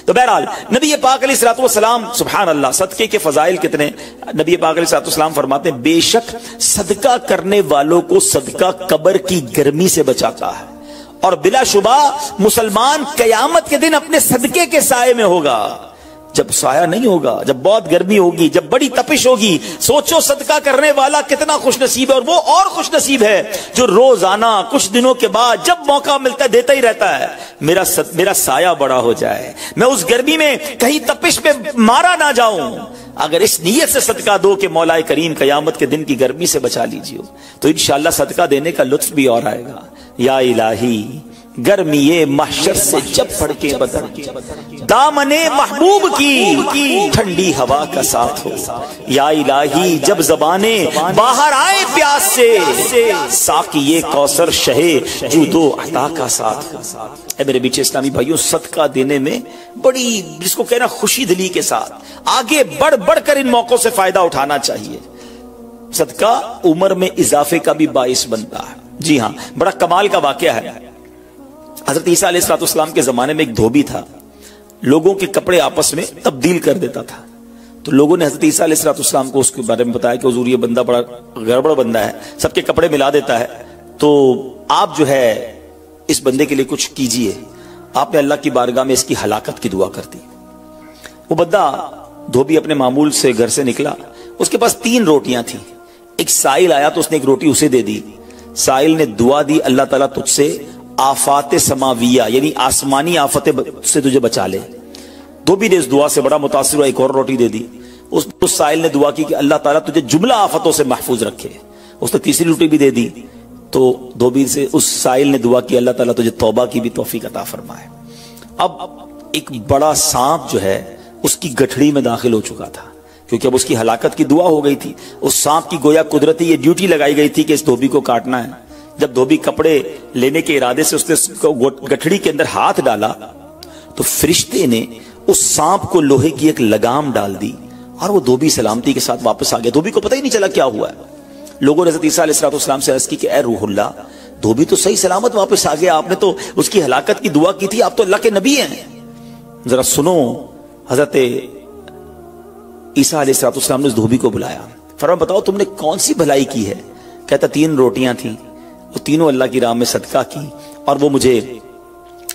تو بہرحال نبی پاک علیہ الصلوۃ والسلام سبحان اللہ صدقے کے فضائل کتنے. نبی پاک علیہ الصلوۃ والسلام فرماتے ہیں بے شک صدقہ کرنے والوں کو صدقہ قبر کی گرمی سے بچاتا ہے، اور بلا شبہ مسلمان قیامت کے دن اپنے صدقے کے سائے میں ہوگا. جب سایہ نہیں ہوگا، جب بہت گرمی ہوگی، جب بڑی تپش ہوگی، سوچو صدقہ کرنے والا کتنا خوش نصیب ہے. اور وہ اور خوش نصیب ہے جو روزانہ کچھ دنوں کے بعد جب موقع ملتا ہے دیتا ہی رہتا ہے. میرا سایہ بڑا ہو جائے، میں اس گرمی میں کہیں تپش پہ مارا نہ جاؤں. اگر اس نیت سے صدقہ دو کہ مولا کریم قیامت کے دن کی گرمی سے بچا لیجیے، تو انشاءاللہ صدقہ دینے کا لطف بھی اور آئے گا. یا الہی گرمی محشر سے جب پھڑکے بدن، دامن محبوب کی ٹھنڈی ہوا کا ساتھ ہو. یا الہی جب زبانیں باہر آئے پیاس سے، ساقی کوثر شہے جود و عطا کا ساتھ ہو. اے میرے بیچے اسلامی بھائیوں، صدقہ دینے میں بڑی جس کو کہنا خوشی دلی کے ساتھ آگے بڑھ بڑھ کر ان موقعوں سے فائدہ اٹھانا چاہیے. صدقہ عمر میں اضافے کا بھی باعث بنتا ہے. جی ہاں، بڑا کمال کا واقعہ ہے. حضرت عیسیٰ علیہ السلام کے زمانے میں ایک دھوبی تھا، لوگوں کے کپڑے آپس میں تبدیل کر دیتا تھا. تو لوگوں نے حضرت عیسیٰ علیہ السلام کو اس کے بارے میں بتایا کہ حضور یہ بندہ بڑا گڑبڑ بندہ ہے، سب کے کپڑے ملا دیتا ہے، تو آپ جو ہے اس بندے کے لیے کچھ کیجئے. آپ نے اللہ کی بارگاہ میں اس کی ہلاکت کی دعا کر دی. وہ بندہ دھوبی اپنے معمول سے گھر سے نکلا، اس کے پاس 3 روٹیاں تھیں. ایک سائل آیا تو اس نے ایک روٹی اسے دے دی. سائل نے دعا دی اللہ تعالیٰ تجھ سے آفات سماویہ یعنی آسمانی آفتیں سے تجھے بچا لے. دھوبی نے اس دعا سے بڑا متاثر ہوا، ایک اور روٹی دے دی. اس سائل نے دعا کی کہ اللہ تعالیٰ تجھے جملہ آفتوں سے محفوظ رکھے. اس نے تیسری روٹی بھی دے دی. تو دھوبی سے اس سائل نے دعا کی اللہ تعالیٰ تجھے توبہ کی بھی توفیق عطا فرمائے. اب ایک بڑا سانپ جو ہے اس کی گٹھڑی میں داخل ہو چکا تھا، کیونکہ اب اس کی ہلاکت کی دعا ہو گئی تھی. اس سانپ کی گویا قدرتی یہ ڈیوٹی لگائی گئی تھی کہ اس دھوبی کو کاٹنا ہے. جب دھوبی کپڑے لینے کے ارادے سے اس نے گٹھڑی کے اندر ہاتھ ڈالا تو فرشتے نے اس سانپ کو لوہے کی ایک لگام ڈال دی اور وہ دھوبی سلامتی کے ساتھ واپس آ گیا. دھوبی کو پتہ ہی نہیں چلا کیا ہوا ہے. لوگوں نے حضرت عیسیٰ علیہ السلام سے عرض کی کہ اے روح اللہ، دھوبی تو صحیح سلامت واپس آ گیا، آپ نے تو اس کی ہلاکت کی دعا کی تھی، آپ تو اللہ کے نبی ہیں. ذرا سنو. حضرت عیسیٰ علیہ السلام نے اس دھوبی کو بلایا، فرمایا بتاؤ تم نے کون سی بھلائی کی ہے؟ کہتا 3 روٹیاں تھیں، وہ تینوں اللہ کی راہ میں صدقہ کی، اور وہ مجھے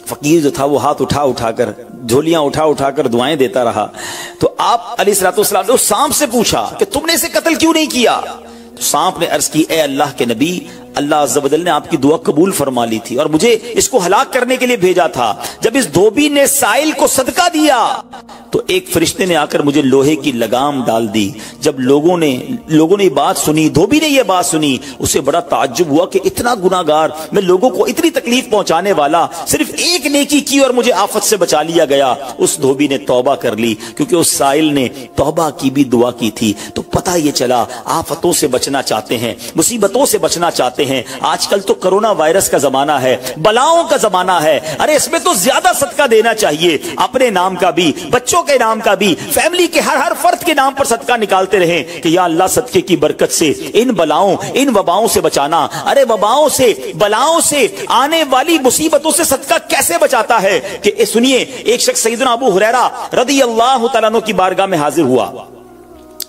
فقیر جو تھا وہ ہاتھ اٹھا کر جھولیاں اٹھا کر دعائیں دیتا رہا. تو آپ علیہ السلام نے اس سانپ سے پوچھا کہ تم نے اسے قتل کیوں نہیں کیا؟ تو سانپ نے عرض کی اے اللہ کے نبی، اللہ عز و جل نے آپ کی دعا قبول فرما لی تھی اور مجھے اس کو ہلاک کرنے کے لیے بھیجا تھا. جب اس دھوبی نے سائل کو صدقہ دیا تو ایک فرشتے نے آ کر مجھے لوہے کی لگام ڈال دی. جب لوگوں نے یہ بات سنی، دھوبی نے یہ بات سنی، اسے بڑا تعجب ہوا کہ اتنا گناہگار میں، لوگوں کو اتنی تکلیف پہنچانے والا، صرف ایک نیکی کی اور مجھے آفت سے بچا لیا گیا. اس دھوبی نے توبہ کر لی کیونکہ اس سائل نے توبہ کی بھی دعا کی تھی. تو پتہ یہ چلا آفتوں سے بچنا چاہتے ہیں، مصیبتوں سے بچنا چاہتے ہیں. آج کل تو کرونا وائرس کا زمانہ ہے، بلاؤں کا زمانہ ہے. ارے اس میں تو زیادہ صدقہ دینا چاہیے، اپنے نام کا بھی، بچوں کے نام کا بھی، فیملی کے ہر فرد کے نام پر صدقہ نکالتے رہیں کہ یا اللہ صدقے کی برکت سے ان بلاؤں ان وباؤں سے بچانا. ارے وباؤں سے، بلاؤں سے، آنے والی مصیبتوں سے صدقہ کیسے بچاتا ہے کہ سنیے. ایک شخص سیدنا ابو ہریرہ رضی اللہ تعالیٰ عنہ کی بارگاہ میں حاضر ہوا،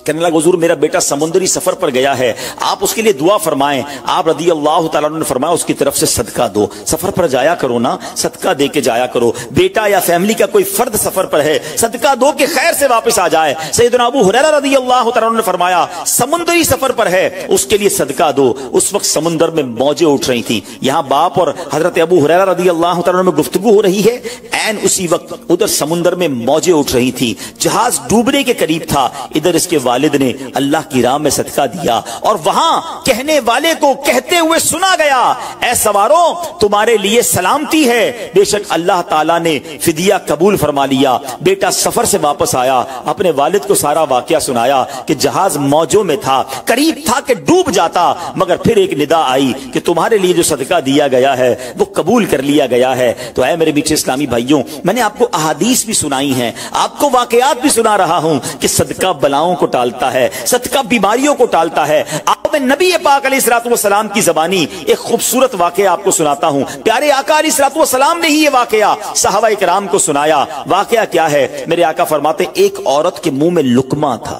کہنے لگا حضور میرا بیٹا سمندری سفر پر گیا ہے، آپ اس کے لیے دعا فرمائیں. آپ رضی اللہ تعالیٰ عنہ نے فرمایا اس کی طرف سے صدقہ دو، سفر پر جایا کرو نا، صدقہ دے کے جایا کرو. بیٹا یا فیملی کا کوئی فرد سفر پر ہے، صدقہ دو کہ خیر سے واپس آ جائے. سیدنا ابو ہریرہ رضی اللہ تعالیٰ عنہ نے فرمایا سمندری سفر پر ہے اس کے لیے صدقہ دو. اس وقت سمندر میں موجیں اٹھ رہی تھیں. یہاں باپ اور حضرت ابو ہریرہ رضی اللہ تعالیٰ عنہ میں گفتگو ہو رہی ہے، عین اسی وقت ادھر سمندر میں موجیں اٹھ رہی تھی، جہاز ڈوبنے کے قریب تھا. ادھر اس کے والد نے اللہ کی راہ میں صدقہ دیا اور وہاں کہنے والے کو کہتے ہوئے سنا گیا اے سواروں تمہارے لیے سلامتی ہے، بے شک اللہ تعالیٰ نے فدیہ قبول فرما لیا. بیٹا سفر سے واپس آیا، اپنے والد کو سارا واقعہ سنایا کہ جہاز موجوں میں تھا، قریب تھا کہ ڈوب جاتا، مگر پھر ایک ندا آئی کہ تمہارے لیے جو صدقہ دیا گیا ہے وہ قبول کر لیا گیا ہے. تو اے میرے بیچے اسلامی بھائیوں، میں نے آپ کو احادیث بھی سنائی ہیں، آپ کو واقعات بھی سنا رہا ہوں کہ صدقہ بلاؤں کو ٹالتا ہے، صدقہ بیماریوں کو ٹالتا ہے. آپ میں نبی پاک علیہ السلام کی زبانی ایک خوبصورت واقعہ آپ کو سناتا ہوں. پیارے آقا علیہ السلام نے ہی یہ واقعہ صحابہ کرام کو سنایا. واقعہ کیا ہے؟ میرے آقا فرماتے ایک عورت کے منہ میں لقمہ تھا,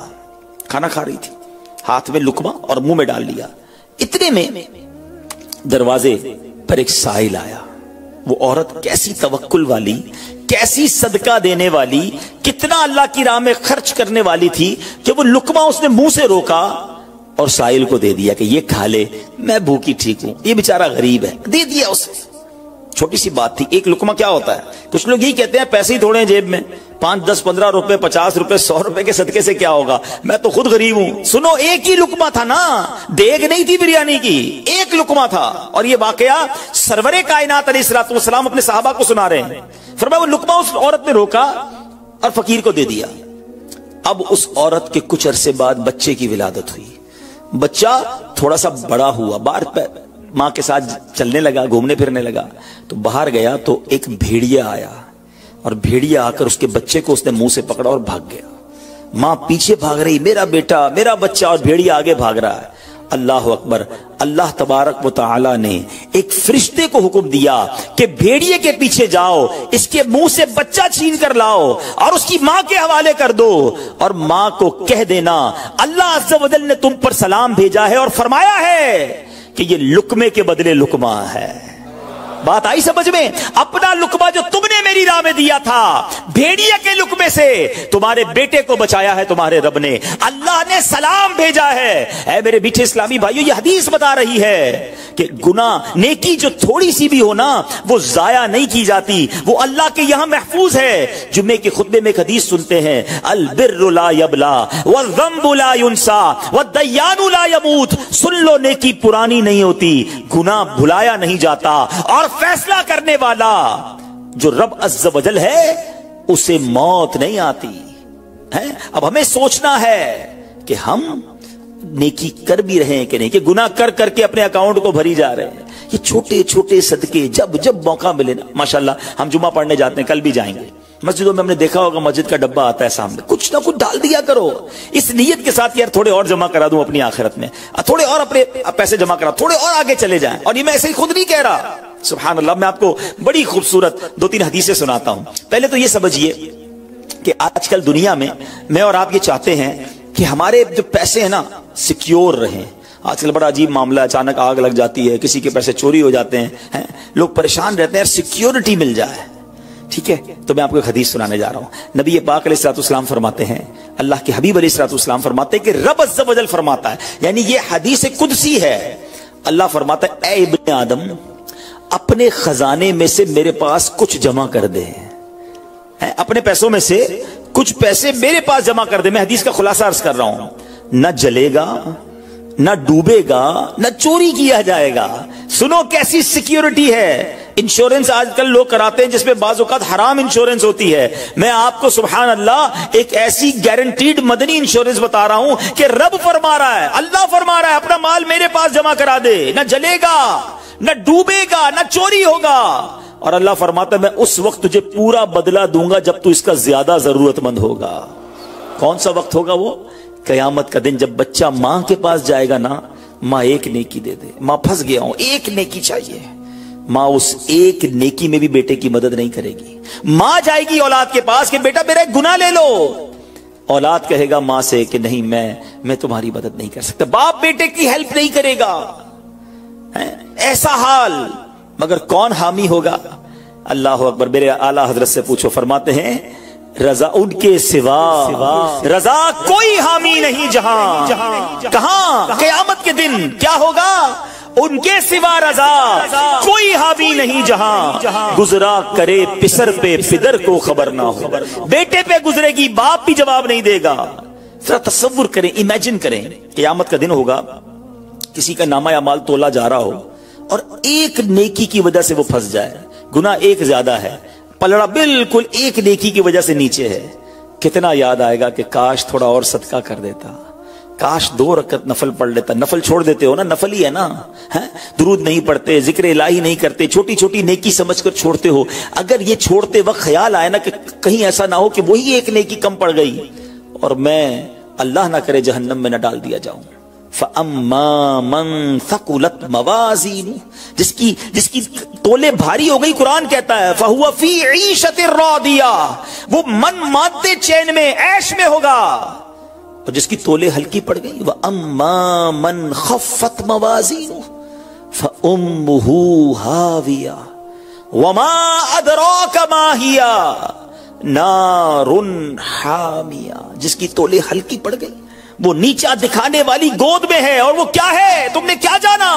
کھانا کھا رہی تھی, ہاتھ میں لقمہ اور منہ میں ڈال لیا. اتنے میں دروازے پر ایک سائل آیا. وہ عورت کیسی توکل والی, کیسی صدقہ دینے والی, کتنا اللہ کی راہ میں خرچ کرنے والی تھی کہ وہ لقمہ اس نے منہ سے روکا اور سائل کو دے دیا کہ یہ کھا لے, میں بھوکی ٹھیک ہوں, یہ بیچارہ غریب ہے, دے دیا اسے. چھوٹی سی بات تھی. ایک لقمہ کیا ہوتا ہے؟ کچھ لوگ یہی کہتے ہیں پیسے ہی تھوڑے ہیں جیب میں, 5 10 15 روپے 50 روپے 100 روپے کے صدقے سے کیا ہوگا, میں تو خود غریب ہوں. سنو, ایک ہی لقمہ تھا نا, دیگ نہیں تھی بریانی کی, ایک لقمہ تھا. اور یہ واقعہ سرور کائنات علیہ السلام اپنے صحابہ کو سنا رہے ہیں. فرمایا وہ لقمہ اس عورت نے روکا اور فقیر کو دے دیا. اب اس عورت کے کچھ عرصے بعد بچے کی ولادت ہوئی. بچہ تھوڑا سا بڑا ہوا, باہر ماں کے ساتھ چلنے لگا, گھومنے پھرنے لگا. تو باہر گیا تو ایک بھیڑیا آیا, اور بھیڑیا آ کر اس کے بچے کو اس نے منہ سے پکڑا اور بھاگ گیا. ماں پیچھے بھاگ رہی, میرا بیٹا میرا بچہ, اور بھیڑیا آگے بھاگ رہا ہے. اللہ اکبر. اللہ تبارک و تعالی نے ایک فرشتے کو حکم دیا کہ بھیڑیے کے پیچھے جاؤ, اس کے منہ سے بچہ چھین کر لاؤ اور اس کی ماں کے حوالے کر دو, اور ماں کو کہہ دینا اللہ عز و جل نے تم پر سلام بھیجا ہے اور فرمایا ہے کہ یہ لقمے کے بدلے لقمہ ہے. بات آئی سمجھ میں؟ اپنا لقمہ جو تم نے میری راہ میں دیا تھا, بھیڑیا کے لقمے سے تمہارے بیٹے کو بچایا ہے تمہارے رب نے. اللہ نے سلام بھیجا ہے. اے میرے میٹھے اسلامی بھائیو, یہ حدیث بتا رہی ہے کہ گناہ نیکی جو تھوڑی سی بھی ہو نا, وہ ضائع نہیں کی جاتی, وہ اللہ کے یہاں محفوظ ہے. جمعے کے خطبے میں ایک حدیث سنتے ہیں, البر لا یبلا والذنب لا ینسا والدیان لا یموت. سن لو, نیکی پرانی نہیں ہوتی, گناہ بھلایا نہیں جاتا, اور فیصلہ کرنے والا جو رب عز و جل ہے اسے موت نہیں آتی ہے. اب ہمیں سوچنا ہے کہ ہم نیکی کر بھی رہے ہیں کہ نہیں, کہ گناہ کر کر کے اپنے اکاؤنٹ کو بھری جا رہے ہیں. یہ چھوٹے چھوٹے صدقے جب جب موقع ملے نا, ماشاءاللہ ہم جمعہ پڑھنے جاتے ہیں, کل بھی جائیں گے. مسجدوں میں ہم نے دیکھا ہوگا مسجد کا ڈبہ آتا ہے سامنے, کچھ نہ کچھ ڈال دیا کرو اس نیت کے ساتھ یار تھوڑے اور جمع کرا دوں اپنی آخرت میں, تھوڑے اور اپنے پیسے جمع کرا, تھوڑے اور آگے چلے جائیں. اور یہ میں ایسے ہی خود نہیں کہہ رہا, سبحان اللہ. میں آپ کو بڑی خوبصورت 2-3 حدیثیں سناتا ہوں. پہلے تو یہ سمجھیے کہ آج کل دنیا میں اور آپ یہ چاہتے ہیں کہ ہمارے جو پیسے ہیں نا سیکیور رہیں. آج کل بڑا عجیب معاملہ, اچانک آگ لگ جاتی ہے, کسی کے پیسے چوری ہو جاتے ہیں, لوگ پریشان رہتے ہیں, سیکیورٹی مل جائے. ٹھیک ہے, تو میں آپ کو ایک حدیث سنانے جا رہا ہوں. نبی پاک علیہ السلام فرماتے ہیں, اللہ کے حبیب علیہ السلام فرماتے ہیں کہ رب عز و جل فرماتا ہے, یعنی یہ حدیث قدسی ہے. اللہ فرماتا ہے اے ابن آدم, اپنے خزانے میں سے میرے پاس کچھ جمع کر دے, اپنے پیسوں میں سے کچھ پیسے میرے پاس جمع کر دے. میں حدیث کا خلاصہ عرض کر رہا ہوں. نہ جلے گا, نہ ڈوبے گا, نہ چوری کیا جائے گا. سنو کیسی سیکیورٹی ہے. انشورنس آج کل لوگ کراتے ہیں جس میں بعض اوقات حرام انشورنس ہوتی ہے. میں آپ کو سبحان اللہ ایک ایسی گارنٹیڈ مدنی انشورنس بتا رہا ہوں کہ رب فرما رہا ہے, اللہ فرما رہا ہے اپنا مال میرے پاس جمع کرا دے, نہ جلے گا, نہ ڈوبے گا, نہ چوری ہوگا. اور اللہ فرماتا ہے میں اس وقت تجھے پورا بدلہ دوں گا جب تو اس کا زیادہ ضرورت مند ہوگا. کون سا وقت ہوگا وہ؟ قیامت کا دن, جب بچہ ماں کے پاس جائے گا نا, ماں ایک نیکی دے دے, ماں پھنس گیا ہوں, ایک نیکی چاہیے. ماں اس ایک نیکی میں بھی بیٹے کی مدد نہیں کرے گی. ماں جائے گی اولاد کے پاس کہ بیٹا میرا ایک گناہ لے لو, اولاد کہے گا ماں سے کہ نہیں میں تمہاری مدد نہیں کر سکتا. باپ بیٹے کی ہیلپ نہیں کرے گا. ایسا حال, مگر کون حامی ہوگا؟ اللہ اکبر. میرے اعلیٰ حضرت سے پوچھو, فرماتے ہیں رضا ان کے سوا رضا کوئی حامی نہیں جہاں. کہاں؟ قیامت کے دن کیا ہوگا؟ ان کے سوا رضا کوئی حامی نہیں جہاں. گزرا کرے پسر پہ پدر کو خبر نہ ہو, بیٹے پہ گزرے گی باپ بھی جواب نہیں دے گا. ذرا تصور کریں, امیجن کریں, قیامت کا دن ہوگا, کسی کا نامہ اعمال تولا جا رہا ہو اور ایک نیکی کی وجہ سے وہ پھنس جائے. گناہ ایک زیادہ ہے, پلڑا بالکل ایک نیکی کی وجہ سے نیچے ہے. کتنا یاد آئے گا کہ کاش تھوڑا اور صدقہ کر دیتا, کاش 2 رکعت نفل پڑھ لیتا. نفل چھوڑ دیتے ہو نا, نفل ہی ہے نا, درود نہیں پڑھتے, ذکر الہی نہیں کرتے, چھوٹی چھوٹی نیکی سمجھ کر چھوڑتے ہو. اگر یہ چھوڑتے وقت خیال آئے نا کہ کہیں ایسا نہ ہو کہ وہی ایک نیکی کم پڑ گئی اور میں اللہ نہ کرے جہنم میں نہ ڈال دیا جاؤں, فَأَمَّا مَنْ ثَقُلَتْ مَوَازِينُهُ جس کی تولے بھاری ہو گئی، قرآن کہتا ہے فَهُوَ فِي عِيشَةٍ رَاضِيَةٍ وہ من مادے چین میں، عیش میں ہوگا. اور جس کی تولے ہلکی پڑ گئی وَأَمَّا مَنْ خَفَّتْ مَوَازِينُهُ فَأُمُّهُ هَاوِيَةٌ وَمَا أَدْرَاكَ مَا هِيَ نَارٌ حَامِيَةٌ جس کی تولے ہلکی پڑ گئی، وہ نیچا دکھانے والی گود میں ہے، اور وہ کیا ہے تم نے کیا جانا؟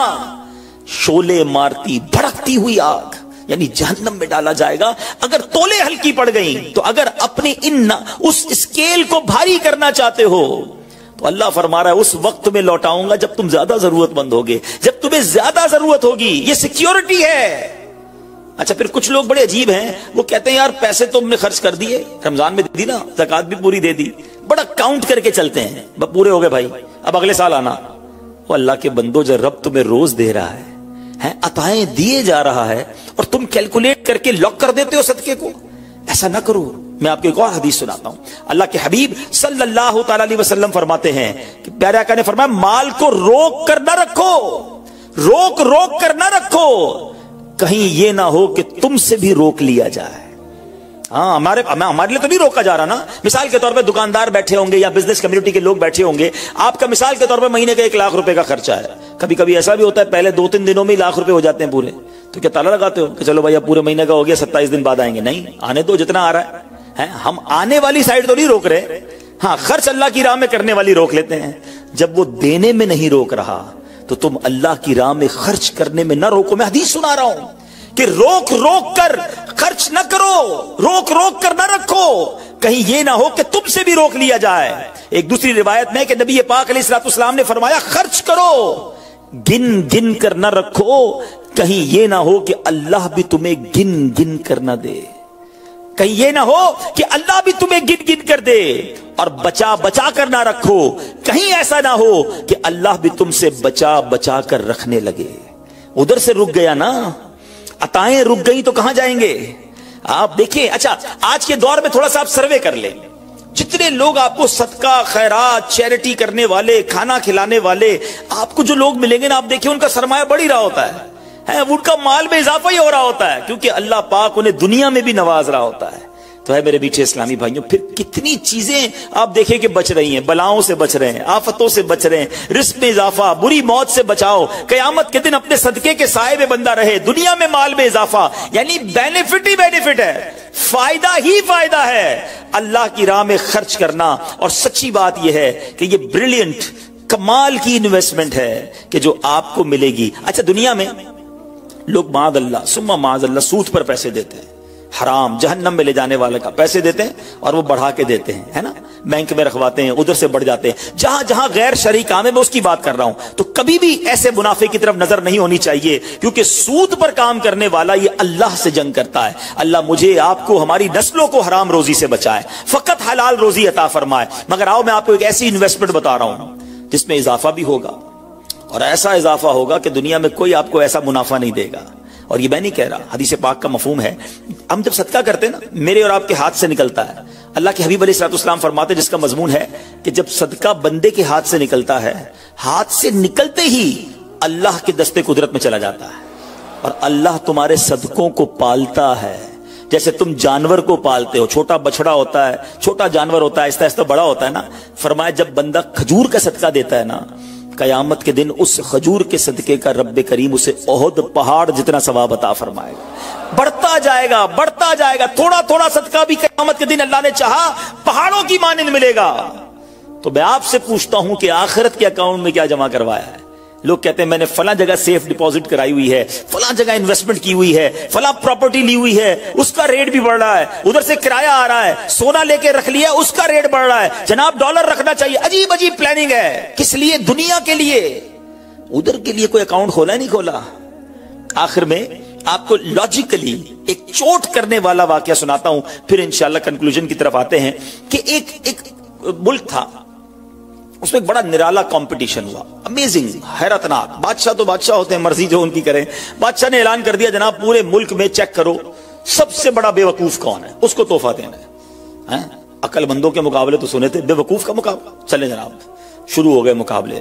شولے مارتی بھڑکتی ہوئی آگ، یعنی جہنم میں ڈالا جائے گا اگر تولے ہلکی پڑ گئیں. تو اگر اپنے اس اسکیل کو بھاری کرنا چاہتے ہو تو اللہ فرما رہا ہے اس وقت میں لوٹاؤں گا جب تم زیادہ ضرورت مند ہوگے، جب تمہیں زیادہ ضرورت ہوگی. یہ سیکیورٹی ہے. اچھا پھر کچھ لوگ بڑے عجیب ہیں، وہ کہتے ہیں یار پیسے تو ہم نے خرچ کر دیے، رمضان میں دی نا، زکات بھی پوری دے دی، بڑا کاؤنٹ کر کے چلتے ہیں، بس پورے ہو گئے بھائی، اب اگلے سال آنا. وہ اللہ کے بندو، جب رب تمہیں روز دے رہا ہے، عطائیں دیے جا رہا ہے، اور تم کیلکولیٹ کر کے لاک کر دیتے ہو صدقے کو. ایسا نہ کرو. میں آپ کو ایک اور حدیث سناتا ہوں. اللہ کے حبیب صلی اللہ تعالی علیہ وسلم فرماتے ہیں کہ پیارے آقا نے فرمایا مال کو روک کر نہ رکھو، روک کر نہ رکھو، کہیں یہ نہ ہو کہ تم سے بھی روک لیا جائے. ہاں ہمارے لیے تو نہیں روکا جا رہا نا. مثال کے طور پہ دکاندار بیٹھے ہوں گے یا بزنس کمیونٹی کے لوگ بیٹھے ہوں گے، آپ کا مثال کے طور پہ مہینے کا 1 لاکھ روپے کا خرچہ ہے. کبھی کبھی ایسا بھی ہوتا ہے پہلے 2-3 دنوں میں ہی لاکھ روپے ہو جاتے ہیں پورے. تو کیا تالا لگاتے ہو کہ چلو بھائی اب پورے مہینے کا ہو گیا، 27 دن بعد آئیں گے؟ نہیں، آنے دو جتنا آ رہا ہے. ہم آنے والی سائڈ تو نہیں روک رہے، ہاں خرچ اللہ کی راہ میں کرنے والی روک لیتے ہیں. جب وہ دینے میں نہیں روک رہا تو تم اللہ کی راہ میں خرچ کرنے میں نہ روکو. میں حدیث سنا رہا ہوں کہ روک کر خرچ نہ کرو، روک کر نہ رکھو، کہیں یہ نہ ہو کہ تم سے بھی روک لیا جائے. ایک دوسری روایت میں کہ نبی پاک علیہ الصلوۃ والسلام نے فرمایا خرچ کرو، گن کر نہ رکھو، کہیں یہ نہ ہو کہ اللہ بھی تمہیں گن کر نہ دے، کہیں یہ نہ ہو کہ اللہ بھی تمہیں گن کر دے. اور بچا کر نہ رکھو، کہیں ایسا نہ ہو کہ اللہ بھی تم سے بچا کر رکھنے لگے. ادھر سے رک گیا نا، عطائیں رک گئی تو کہاں جائیں گے آپ؟ دیکھیں اچھا آج کے دور میں تھوڑا سا آپ سروے کر لیں، جتنے لوگ آپ کو صدقہ خیرات چیریٹی کرنے والے، کھانا کھلانے والے آپ کو جو لوگ ملیں گے نا، آپ دیکھیں ان کا سرمایہ بڑھ ہی رہا ہوتا ہے، ان کا مال میں اضافہ ہی ہو رہا ہوتا ہے، کیونکہ اللہ پاک انہیں دنیا میں بھی نواز رہا ہوتا ہے. تو ہے میرے میٹھے اسلامی بھائیوں، پھر کتنی چیزیں آپ دیکھیں کہ بچ رہی ہیں، بلاؤں سے بچ رہے ہیں، آفتوں سے بچ رہے ہیں، رزق میں اضافہ، بری موت سے بچاؤ، قیامت کے دن اپنے صدقے کے سائے میں بندہ رہے، دنیا میں مال میں اضافہ، یعنی بینیفٹ ہی بینیفٹ ہے، فائدہ ہی فائدہ ہے اللہ کی راہ میں خرچ کرنا. اور سچی بات یہ ہے کہ یہ بریلینٹ کمال کی انویسٹمنٹ ہے کہ جو آپ کو ملے گی. اچھا دنیا میں لوگ معاذ اللہ ثم معاذ اللہ سود پر پیسے دیتے ہیں، حرام جہنم میں لے جانے والے کا پیسے دیتے ہیں، اور وہ بڑھا کے دیتے ہیں، ہے نا، بینک میں رکھواتے ہیں، ادھر سے بڑھ جاتے ہیں، جہاں غیر شرعی کام ہے میں اس کی بات کر رہا ہوں. تو کبھی بھی ایسے منافع کی طرف نظر نہیں ہونی چاہیے، کیونکہ سود پر کام کرنے والا یہ اللہ سے جنگ کرتا ہے. اللہ مجھے آپ کو ہماری نسلوں کو حرام روزی سے بچائے، فقط حلال روزی عطا فرمائے. مگر آؤ میں آپ کو ایک ایسی انویسٹمنٹ بتا رہا ہوں جس میں اضافہ بھی ہوگا، اور ایسا اضافہ ہوگا کہ دنیا میں کوئی آپ کو ایسا منافع نہیں دے گا. اور یہ میں نہیں کہہ رہا، حدیث پاک کا مفہوم ہے. ہم جب صدقہ کرتے ہیں نا، میرے اور آپ کے ہاتھ سے نکلتا ہے. اللہ کے حبیب علیہ الصلوۃ والسلام فرماتے ہیں، جس کا مضمون ہے کہ جب صدقہ بندے کے ہاتھ سے نکلتا ہے، ہاتھ سے نکلتے ہی اللہ کے دستے قدرت میں چلا جاتا ہے، اور اللہ تمہارے صدقوں کو پالتا ہے جیسے تم جانور کو پالتے ہو. چھوٹا بچڑا ہوتا ہے، چھوٹا جانور ہوتا ہے، آہستہ آہستہ بڑا ہوتا ہے نا. فرمایا جب بندہ کھجور کا صدقہ دیتا ہے نا، قیامت کے دن اس کھجور کے صدقے کا رب کریم اسے احد پہاڑ جتنا ثواب عطا فرمائے گا. بڑھتا جائے گا، تھوڑا تھوڑا صدقہ بھی قیامت کے دن اللہ نے چاہا پہاڑوں کی مانند ملے گا. تو میں آپ سے پوچھتا ہوں کہ آخرت کے اکاؤنٹ میں کیا جمع کروایا ہے؟ لوگ کہتے ہیں میں نے فلاں جگہ سیف ڈپوزٹ کرائی ہوئی ہے، فلاں جگہ انویسٹمنٹ کی ہوئی ہے، فلاں پراپرٹی لی ہوئی ہے، اس کا ریٹ بھی بڑھ رہا ہے، ادھر سے کرایہ آ رہا ہے، سونا لے کے رکھ لیا اس کا ریٹ بڑھ رہا ہے، جناب ڈالر رکھنا چاہیے. عجیب پلاننگ ہے. کس لیے؟ دنیا کے لیے. ادھر کے لیے کوئی اکاؤنٹ کھولا نہیں کھولا. آخر میں آپ کو لاجیکلی ایک چوٹ کرنے والا واقعہ سناتا ہوں، پھر انشاءاللہ کنکلوژن کی طرف آتے ہیں. کہ ایک ملک تھا، اس میں ایک بڑا نرالا کمپٹیشن ہوا، امیزنگ، حیرتناک. بادشاہ تو بادشاہ ہوتے ہیں، مرضی جو ان کی کریں. بادشاہ نے اعلان کر دیا جناب پورے ملک میں چیک کرو سب سے بڑا بے وقوف کون ہے، اس کو تحفہ دینا ہے. عقل مندوں کے مقابلے تو سنے تھے، بے وقوف کا مقابلہ. چلے جناب، شروع ہو گئے مقابلے.